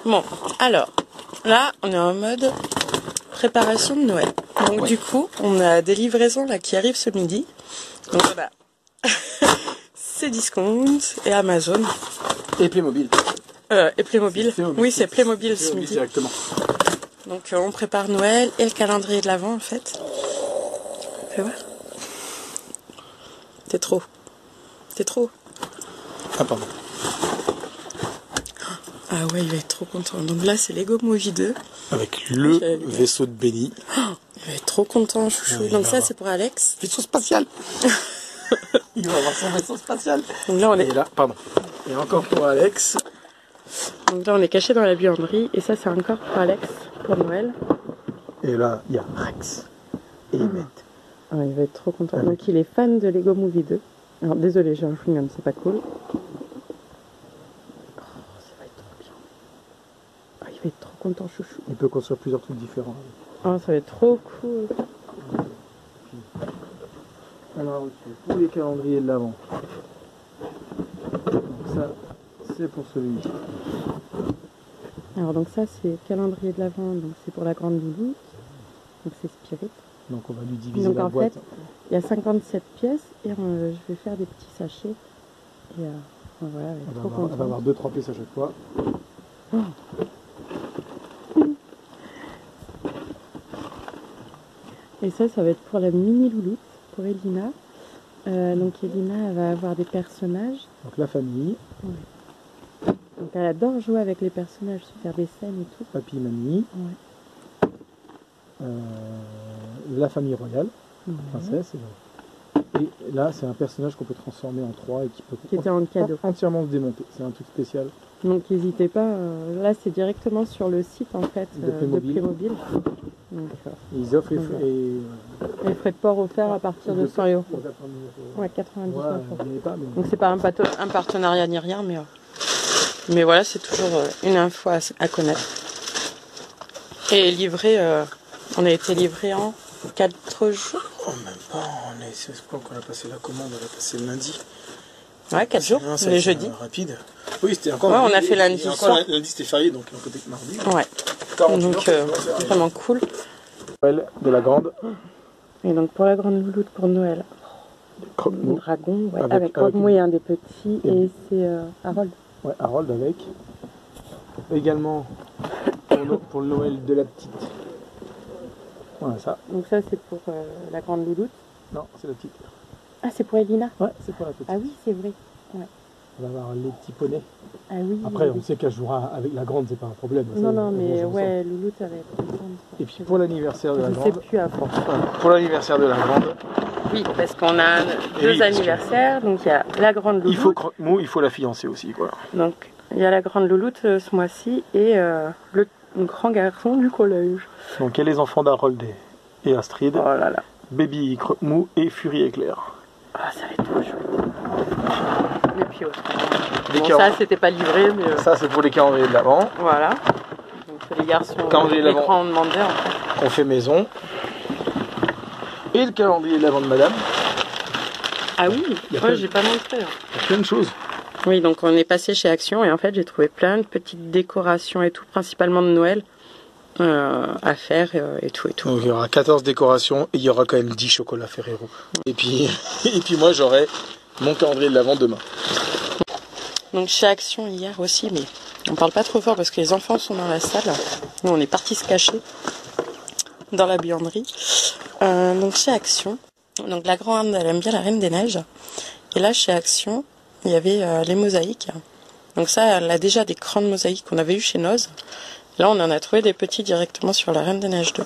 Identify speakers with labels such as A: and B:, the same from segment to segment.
A: Bon, alors, là, on est en mode préparation de Noël. Donc
B: Ouais.
A: du coup, on a des livraisons là qui arrivent ce midi. Donc voilà. C'est Discount et Amazon.
B: Et Playmobil.
A: Et Playmobil. Oui, c'est Playmobil ce midi.
B: Directement.
A: Donc on prépare Noël et le calendrier de l'Avent en fait. Fais voir. T'es trop. T'es trop.
B: Ah pardon.
A: Ah ouais, il va être trop content. Donc là, c'est Lego Movie 2.
B: Avec le vaisseau de Benny.
A: Il va être trop content, chouchou.
B: Oui,
A: donc ça, c'est pour Alex.
B: Vaisseau spatial. Il va avoir son vaisseau spatial.
A: Donc là, on est...
B: Et là, pardon. Et encore pour Alex.
A: Donc là, on est caché dans la buanderie. Et ça, c'est encore pour Alex, pour Noël.
B: Et là, il y a Rex. Et Emmett.
A: Ah, il va être trop content. Donc il est fan de Lego Movie 2. Alors désolé, j'ai un chewing-gum, c'est pas cool. Il va être trop content, chouchou.
B: Il peut construire plusieurs trucs différents.
A: Oh, ça va être trop cool.
B: Alors, tous les calendriers de l'Avent. Donc ça, c'est pour celui.
A: Alors donc ça, c'est calendrier de l'Avent. Donc c'est pour la grande Loulou. Donc c'est Spirit.
B: Donc on va lui diviser
A: Donc
B: la
A: en
B: boîte.
A: fait, il y a 57 pièces et je vais faire des petits sachets. Et voilà, elle est trop contente.
B: On va avoir 2-3 pièces à chaque fois.
A: Oh. Et ça va être pour la mini louloute, pour Elina. Donc Elina, elle va avoir des personnages.
B: Donc la famille.
A: Ouais. Donc elle adore jouer avec les personnages, se faire des scènes et tout.
B: Papy, mamie.
A: Ouais.
B: La famille royale.
A: Ouais.
B: Princesse. Et là, c'est un personnage qu'on peut transformer en 3 et qui peut
A: Qui était en cadeau.
B: Entièrement se démonter. C'est un truc spécial.
A: Donc n'hésitez pas, là c'est directement sur le site en fait
B: De Playmobil.
A: Donc,
B: ils offrent
A: les frais de port offerts à partir de 100 €. Ouais, 99
B: €.
A: Ouais, donc c'est pas un partenariat ni rien, mais voilà, c'est toujours une info à connaître. Et livré, on a été livré en 4 jours.
B: Oh, même pas, c'est quand on a passé la commande, on a passé le lundi.
A: Ouais, 4 jours, les jeudis.
B: Rapide. Oui, c'était encore.
A: Ouais, on a fait lundi soir.
B: Lundi c'était férié, donc côté mardi.
A: Ouais. Donc vraiment cool.
B: Noël de la grande.
A: Et donc pour la grande louloute pour Noël.
B: Croque-mou.
A: Dragon, ouais, avec Croque-mou et un des petits, et c'est Harold.
B: Ouais, Harold avec. Également pour le Noël de la petite. Voilà ça.
A: Donc ça c'est pour la grande louloute.
B: Non, c'est la petite.
A: Ah, c'est pour Elina.
B: Ouais, c'est pour la petite.
A: Ah oui, c'est vrai. Ouais.
B: On va avoir les petits poneys.
A: Ah oui.
B: Après,
A: oui.
B: on sait qu'elle jouera avec la grande, c'est pas un problème.
A: Non, mais ouais, louloute ça va être contente.
B: Et puis pour l'anniversaire de la grande.
A: Je sais plus à force.
B: Pour l'anniversaire de la grande.
A: Oui, parce qu'on a deux anniversaires, donc il y a la grande louloute.
B: Il faut Croque-mou, il faut la fiancer aussi, quoi.
A: Donc il y a la grande louloute ce mois-ci et le grand garçon du collège.
B: Donc il y a les enfants d'Harold et Astrid.
A: Oh là là.
B: Baby Croque-mou et Fury Éclair.
A: Ah, ça va être trop chouette. Les pios. Bon, ça c'était pas livré, mais.
B: Ça c'est pour les calendriers de l'Avent.
A: Voilà. Donc c'est les garçons.
B: Les
A: grands ont demandé en fait.
B: Qu'on fait maison. Et le calendrier de l'Avent de Madame.
A: Ah oui, ouais, j'ai pas montré.
B: Il y a plein de choses.
A: Oui, donc on est passé chez Action et en fait j'ai trouvé plein de petites décorations et tout, principalement de Noël. À faire et tout.
B: Donc il y aura 14 décorations et il y aura quand même 10 chocolats Ferrero. Et puis moi j'aurai mon calendrier de l'Avent demain.
A: Donc chez Action hier aussi, mais on parle pas trop fort parce que les enfants sont dans la salle. Nous on est partis se cacher dans la buanderie. Donc chez Action, donc la grande elle aime bien la Reine des Neiges. Et là chez Action, il y avait les mosaïques. Donc ça, elle a déjà des grandes mosaïques qu'on avait eues chez Noz. Là, on en a trouvé des petits directement sur la Reine des Neiges 2.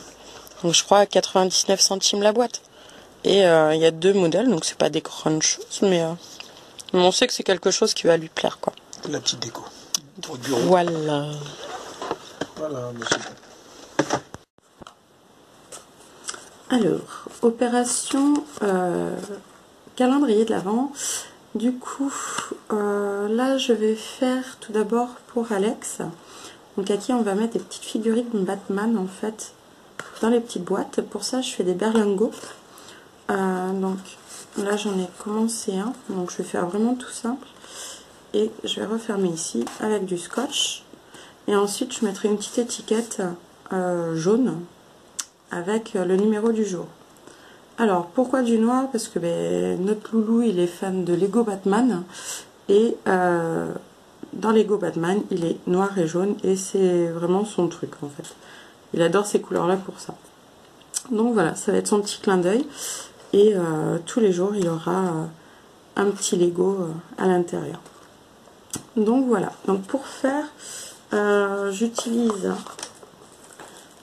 A: Donc, je crois à 99 centimes la boîte. Et il y a 2 modèles, donc c'est pas des grandes choses, mais on sait que c'est quelque chose qui va lui plaire, quoi.
B: La petite déco. Pour le bureau.
A: Voilà.
B: Voilà, monsieur.
A: Alors, opération calendrier de l'Avent. Du coup, là, je vais faire tout d'abord pour Alex. Donc à qui on va mettre des petites figurines de Batman en fait dans les petites boîtes. Pour ça je fais des berlingots. Donc là j'en ai commencé un. Donc je vais faire vraiment tout simple. Et je vais refermer ici avec du scotch. Et ensuite, je mettrai une petite étiquette jaune avec le numéro du jour. Alors, pourquoi du noir? Parce que notre loulou, il est fan de Lego Batman. Et dans Lego Batman, il est noir et jaune. Et c'est vraiment son truc, en fait. Il adore ces couleurs-là pour ça. Donc voilà, ça va être son petit clin d'œil. Et tous les jours, il y aura un petit Lego à l'intérieur. Donc voilà. Donc pour faire, j'utilise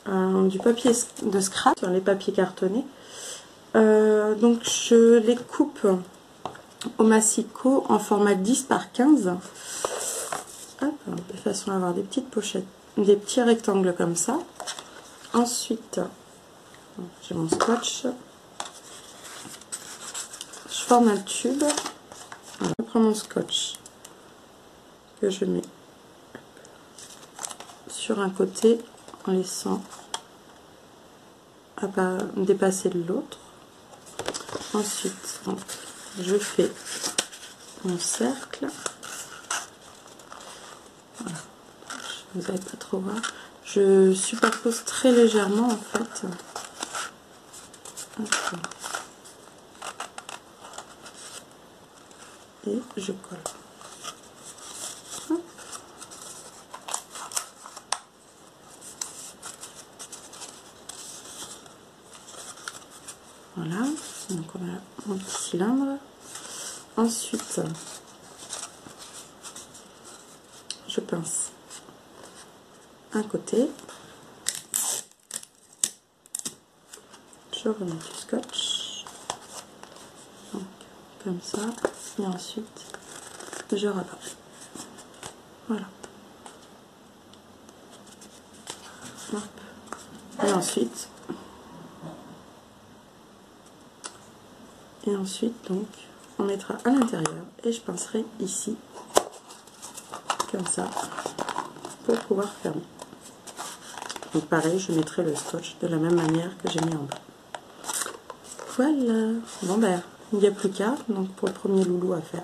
A: du papier de scrap, les papiers cartonnés. Donc je les coupe au massicot en format 10 par 15. Hop, de façon à avoir des petites pochettes, des petits rectangles comme ça. Ensuite, j'ai mon scotch. Je forme un tube. Alors, je prends mon scotch que je mets sur un côté en laissant à pas dépasser de l'autre. Ensuite, donc, je fais mon cercle. Voilà. Vous n'allez pas trop voir. Je superpose très légèrement en fait. Okay. Et je colle. Hop. Voilà, donc on a mon petit cylindre. Ensuite, je pince un côté, je remets du scotch, donc, comme ça, et ensuite je rabats. Voilà. Hop. Et ensuite donc on mettra à l'intérieur et je pincerai ici comme ça pour pouvoir fermer. Donc pareil, je mettrai le scotch de la même manière que j'ai mis en bas. Voilà. Bon ben, il n'y a plus qu'à donc pour le premier loulou à faire.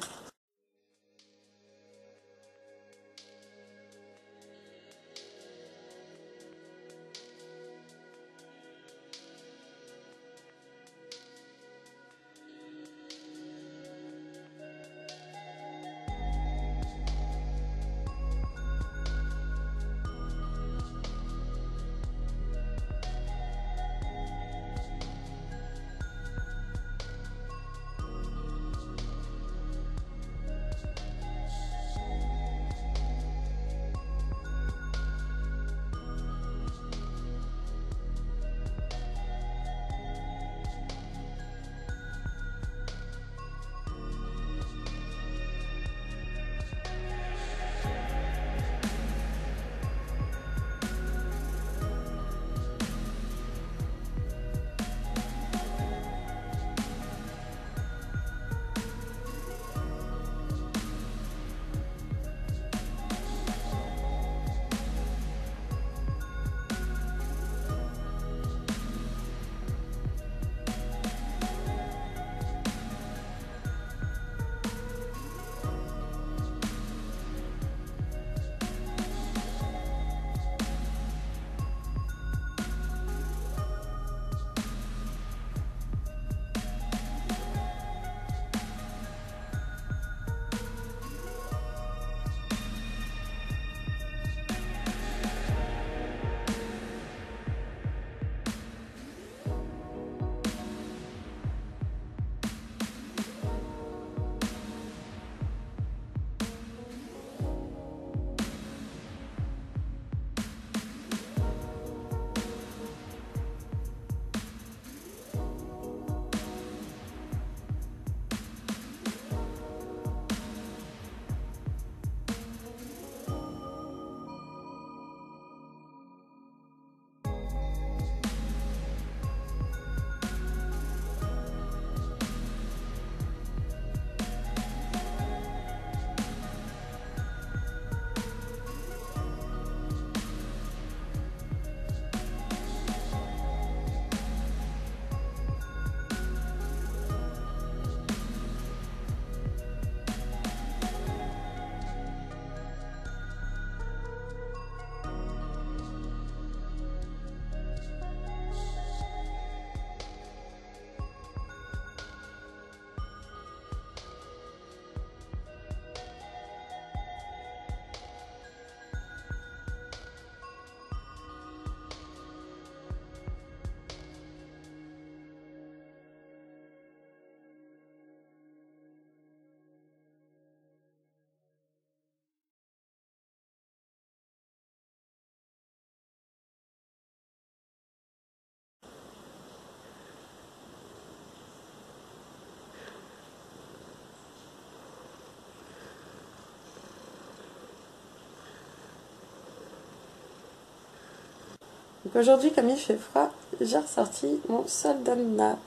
A: Donc aujourd'hui, comme il fait froid, j'ai ressorti mon Soldana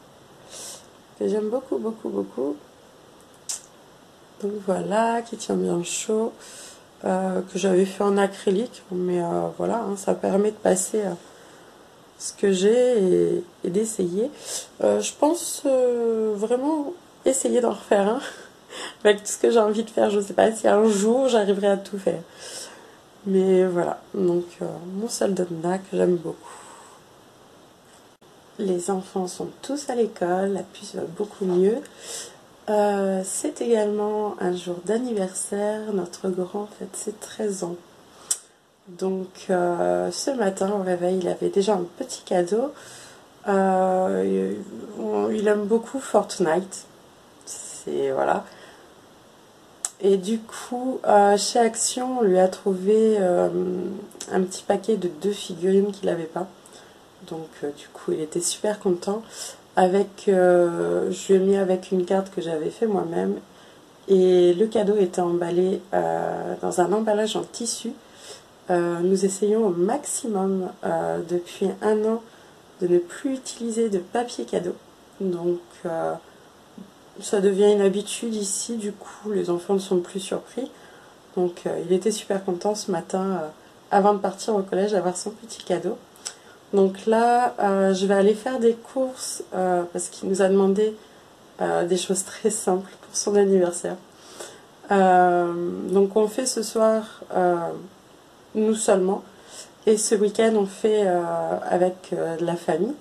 A: que j'aime beaucoup, beaucoup, beaucoup. Donc voilà, qui tient bien chaud, que j'avais fait en acrylique, mais voilà, hein, ça permet de passer ce que j'ai et d'essayer. Je pense vraiment essayer d'en refaire un avec tout ce que j'ai envie de faire. Je ne sais pas si un jour j'arriverai à tout faire. Mais voilà, donc mon Soldana que j'aime beaucoup. Les enfants sont tous à l'école, la puce va beaucoup mieux. C'est également un jour d'anniversaire, notre grand fête ses 13 ans. Donc ce matin au réveil, il avait déjà un petit cadeau. Il aime beaucoup Fortnite. C'est voilà. Et du coup, chez Action, on lui a trouvé un petit paquet de 2 figurines qu'il n'avait pas. Donc du coup, il était super content. Je lui ai mis avec une carte que j'avais fait moi-même. Et le cadeau était emballé dans un emballage en tissu. Nous essayons au maximum depuis 1 an de ne plus utiliser de papier cadeau. Donc ça devient une habitude ici, du coup les enfants ne sont plus surpris. Donc il était super content ce matin, avant de partir au collège, d'avoir son petit cadeau. Donc là, je vais aller faire des courses parce qu'il nous a demandé des choses très simples pour son anniversaire. Donc on fait ce soir nous seulement, et ce week-end on fait avec de la famille.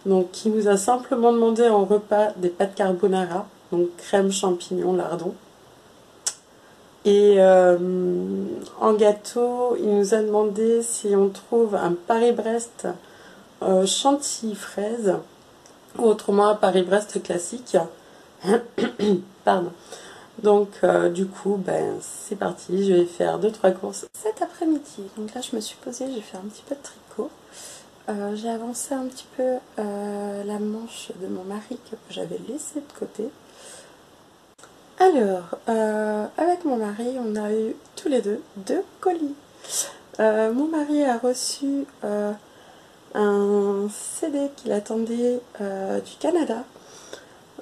A: Donc il nous a simplement demandé en repas des pâtes carbonara, donc crème, champignons, lardons. Et en gâteau, il nous a demandé si on trouve un Paris-Brest chantilly fraise, ou autrement un Paris-Brest classique. Pardon. Donc du coup, ben, c'est parti, je vais faire 2-3 courses cet après-midi. Donc là je me suis posée, j'ai fait un petit peu de tricot. J'ai avancé un petit peu la manche de mon mari que j'avais laissé de côté. Alors, avec mon mari, on a eu tous les deux 2 colis. Mon mari a reçu un CD qu'il attendait du Canada.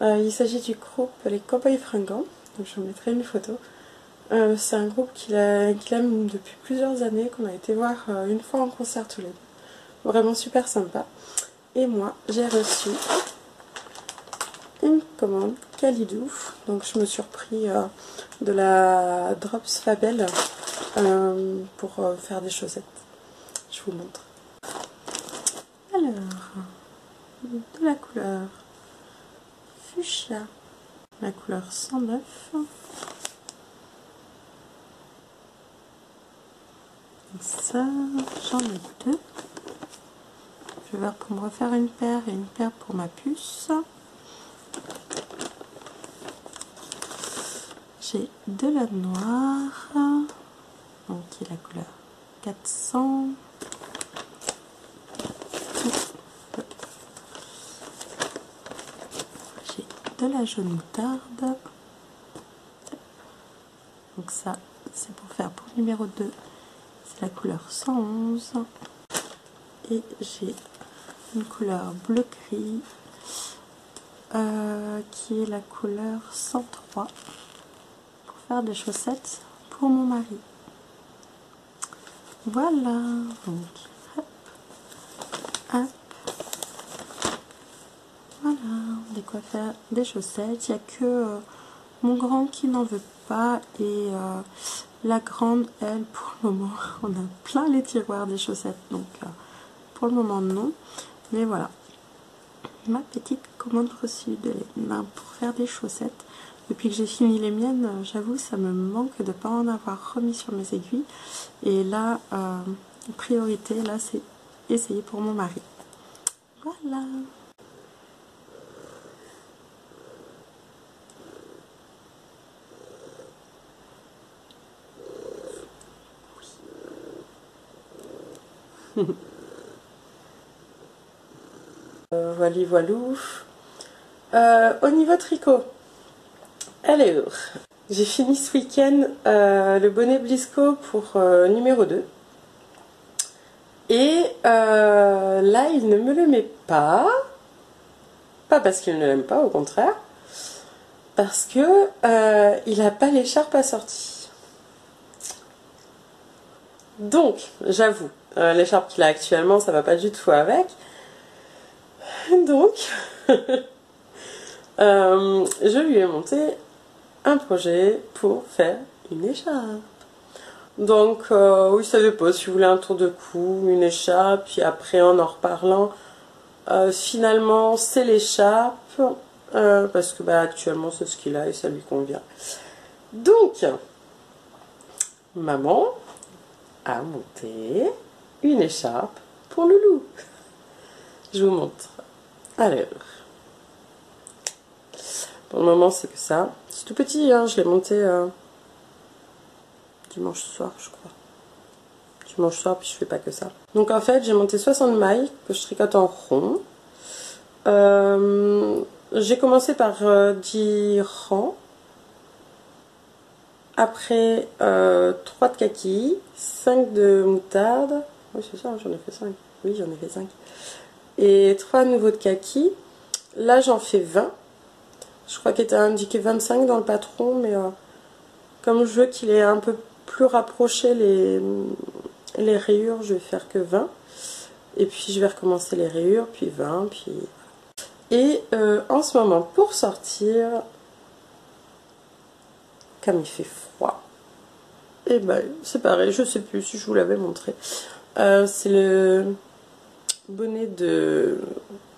A: Il s'agit du groupe Les Cowboys Fringants. Donc je vous mettrai une photo. C'est un groupe qu'il aime depuis plusieurs années, qu'on a été voir une fois en concert tous les deux. Vraiment super sympa. Et moi, j'ai reçu une commande Kalidou. Donc je me suis repris de la Drops Fabel pour faire des chaussettes. Je vous montre. Alors, de la couleur fuchsia, la couleur 109. Ça, j'en ai 2. Je vais voir pour me refaire une paire et une paire pour ma puce. J'ai de la noire, donc qui est la couleur 400. J'ai de la jaune moutarde. Donc ça, c'est pour faire pour le numéro 2. C'est la couleur 111. Et j'ai une couleur bleu gris qui est la couleur 103 pour faire des chaussettes pour mon mari. Voilà, donc hop, hop, voilà, de quoi faire des chaussettes. Il n'y a que mon grand qui n'en veut pas, et la grande, elle, pour le moment, on a plein les tiroirs des chaussettes, donc pour le moment non. Mais voilà, ma petite commande reçue de main pour faire des chaussettes. Depuis que j'ai fini les miennes, j'avoue, ça me manque de ne pas en avoir remis sur mes aiguilles. Et là, priorité, là, c'est essayer pour mon mari. Voilà. Oui. Voilà, voilou. Au niveau tricot, alors, j'ai fini ce week-end le bonnet Blisco pour numéro 2. Et là, il ne me le met pas. Pas parce qu'il ne l'aime pas, au contraire. Parce que il n'a pas l'écharpe assortie. Donc, j'avoue, l'écharpe qu'il a actuellement, ça va pas du tout avec. Donc, je lui ai monté un projet pour faire une écharpe. Donc, oui, ça dépend si vous voulez un tour de cou, une écharpe, puis après en reparlant, finalement c'est l'écharpe, parce que bah, actuellement c'est ce qu'il a et ça lui convient. Donc, maman a monté une écharpe pour Loulou. Je vous montre. Alors, pour le moment c'est que ça. C'est tout petit, hein, je l'ai monté dimanche soir, je crois. Dimanche soir, puis je fais pas que ça. Donc en fait, j'ai monté 60 mailles que je tricote en rond. J'ai commencé par 10 rangs. Après 3 de kaki, 5 de moutarde. Oui, c'est ça, j'en ai fait 5. Oui, j'en ai fait 5. Et 3 nouveaux de kaki. Là, j'en fais 20. Je crois qu'il était indiqué 25 dans le patron, mais comme je veux qu'il ait un peu plus rapproché les rayures, je vais faire que 20. Et puis, je vais recommencer les rayures, puis 20, puis... Et en ce moment, pour sortir, comme il fait froid, et ben c'est pareil, je sais plus si je vous l'avais montré. C'est le bonnet de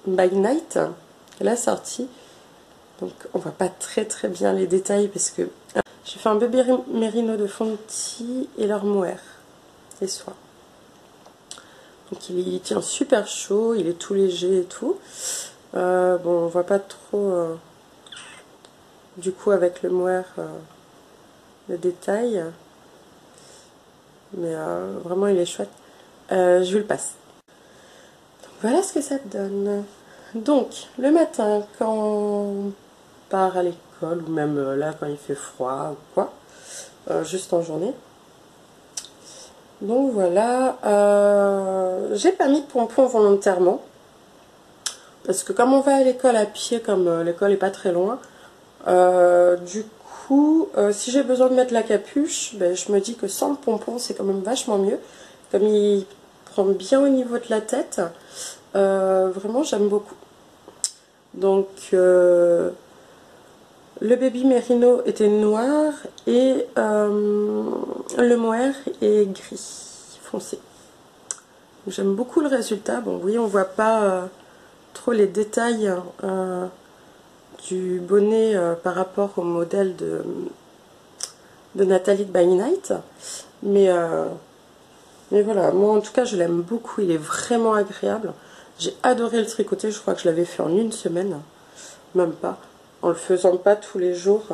A: By Night, la sortie. Donc on voit pas très bien les détails parce que j'ai fait un bébé mérino de Fonty et leur mohair et soie. Donc il tient super chaud, il est tout léger et tout. Bon, on voit pas trop du coup avec le mohair le détail, mais vraiment il est chouette. Je vous le passe. Donc, voilà ce que ça donne. Donc le matin quand on part à l'école, ou même là quand il fait froid ou quoi, juste en journée. Donc voilà, j'ai pas mis de pompons volontairement. Parce que comme on va à l'école à pied, comme l'école est pas très loin, du coup, si j'ai besoin de mettre la capuche, ben, je me dis que sans le pompon, c'est quand même vachement mieux. Comme il prend bien au niveau de la tête, vraiment j'aime beaucoup. Donc, le baby mérino était noir et le mohair est gris foncé. J'aime beaucoup le résultat. Bon, oui, on voit pas... trop les détails du bonnet par rapport au modèle de Nathalie de By Night, mais voilà, moi en tout cas je l'aime beaucoup, il est vraiment agréable. J'ai adoré le tricoter, je crois que je l'avais fait en une semaine, même pas, en le faisant pas tous les jours,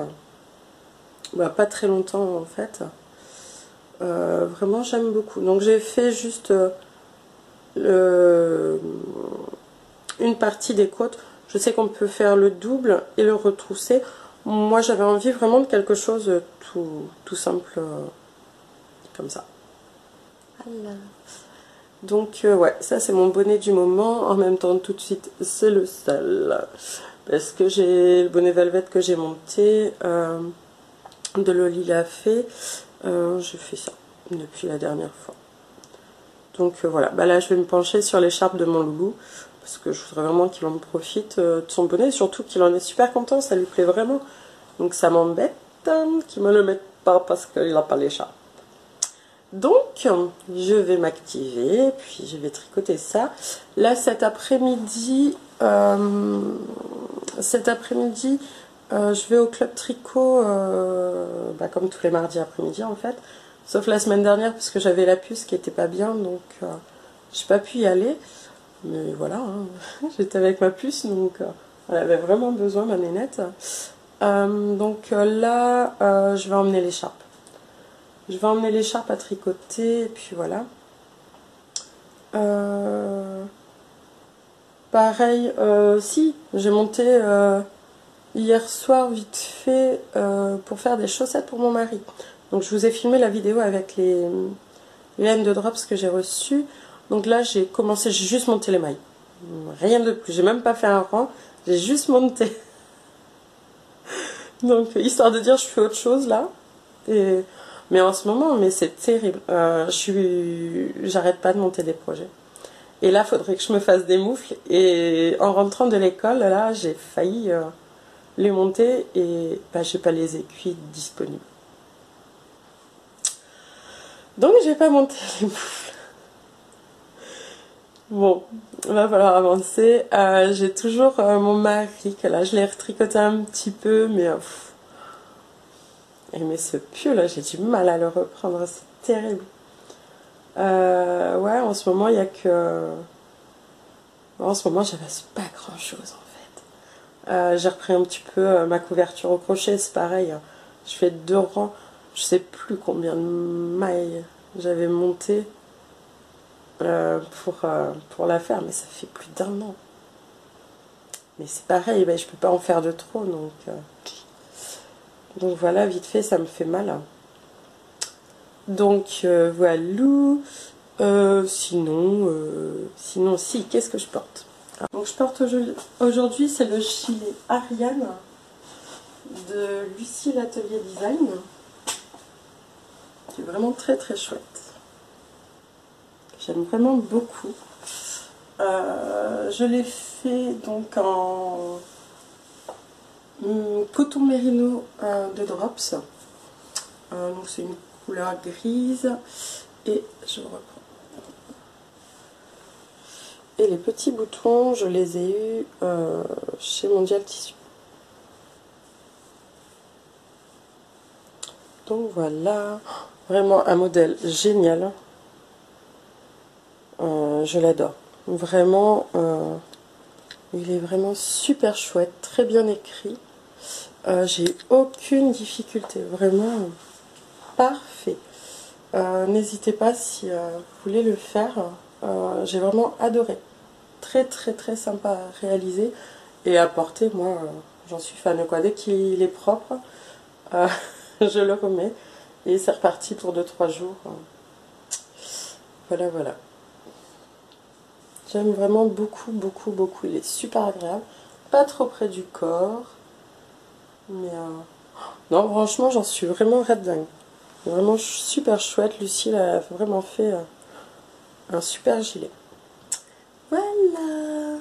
A: bah, pas très longtemps en fait. Vraiment j'aime beaucoup. Donc j'ai fait juste une partie des côtes. Je sais qu'on peut faire le double et le retrousser. Moi j'avais envie vraiment de quelque chose tout simple comme ça. Voilà. Donc ouais, ça c'est mon bonnet du moment. En même temps tout de suite c'est le seul. Parce que j'ai le bonnet velvet que j'ai monté de Loli l'a fait. J'ai fait ça depuis la dernière fois. Donc voilà, bah là je vais me pencher sur l'écharpe de mon loulou. Parce que je voudrais vraiment qu'il en profite de son bonnet. Surtout qu'il en est super content, ça lui plaît vraiment. Donc ça m'embête qu'il me le mette pas parce qu'il n'a pas l'écharpe. Donc je vais m'activer, puis je vais tricoter ça. Là cet après-midi, je vais au club tricot, bah, comme tous les mardis après-midi en fait. Sauf la semaine dernière parce que j'avais la puce qui était pas bien, donc j'ai pas pu y aller. Mais voilà, hein, j'étais avec ma puce, donc elle avait vraiment besoin, ma nénette. Donc là, je vais emmener l'écharpe. Je vais emmener l'écharpe à tricoter, et puis voilà. Pareil, si, j'ai monté hier soir vite fait pour faire des chaussettes pour mon mari. Donc je vous ai filmé la vidéo avec les laines de drops que j'ai reçues. Donc là, j'ai juste monté les mailles. Rien de plus. J'ai même pas fait un rang. J'ai juste monté. Donc, histoire de dire, je fais autre chose là. Mais en ce moment, mais c'est terrible. J'arrête pas de monter des projets. Et là, il faudrait que je me fasse des moufles. Et en rentrant de l'école, là, j'ai failli les monter et bah, j'ai pas les aiguilles disponibles. Donc, j'ai pas monté les moufles. Bon, il va falloir avancer. J'ai toujours mon mari, que là, je l'ai retricoté un petit peu, mais... mais ce pull, j'ai du mal à le reprendre, c'est terrible. Ouais, en ce moment, il y a que... En ce moment, j'avance pas grand-chose, en fait. J'ai repris un petit peu ma couverture au crochet, c'est pareil. Je fais 2 rangs, je sais plus combien de mailles j'avais monté pour la faire, mais ça fait plus d'1 an. Mais c'est pareil, ben, je peux pas en faire de trop, donc voilà, vite fait, ça me fait mal. Donc voilà. Sinon, si, qu'est-ce que je porte? Donc je porte aujourd'hui, c'est le gilet Ariane de Lucie l'Atelier Design, qui est vraiment très très chouette. J'aime vraiment beaucoup. Je l'ai fait donc en coton mérino de Drops. Donc c'est une couleur grise et je reprends. Et les petits boutons, je les ai eus chez Mondial Tissu. Donc voilà, vraiment un modèle génial. Je l'adore. Vraiment, il est vraiment super chouette, très bien écrit. J'ai aucune difficulté, vraiment parfait. N'hésitez pas si vous voulez le faire. J'ai vraiment adoré. Très très très sympa à réaliser et à porter. Moi, j'en suis fan, quoi. Dès qu'il est propre, je le remets et c'est reparti pour 2-3 jours. Voilà, voilà. J'aime vraiment beaucoup, beaucoup, beaucoup. Il est super agréable. Pas trop près du corps. Mais non, franchement, j'en suis vraiment red dingue. Vraiment super chouette. Lucie a vraiment fait un super gilet. Voilà.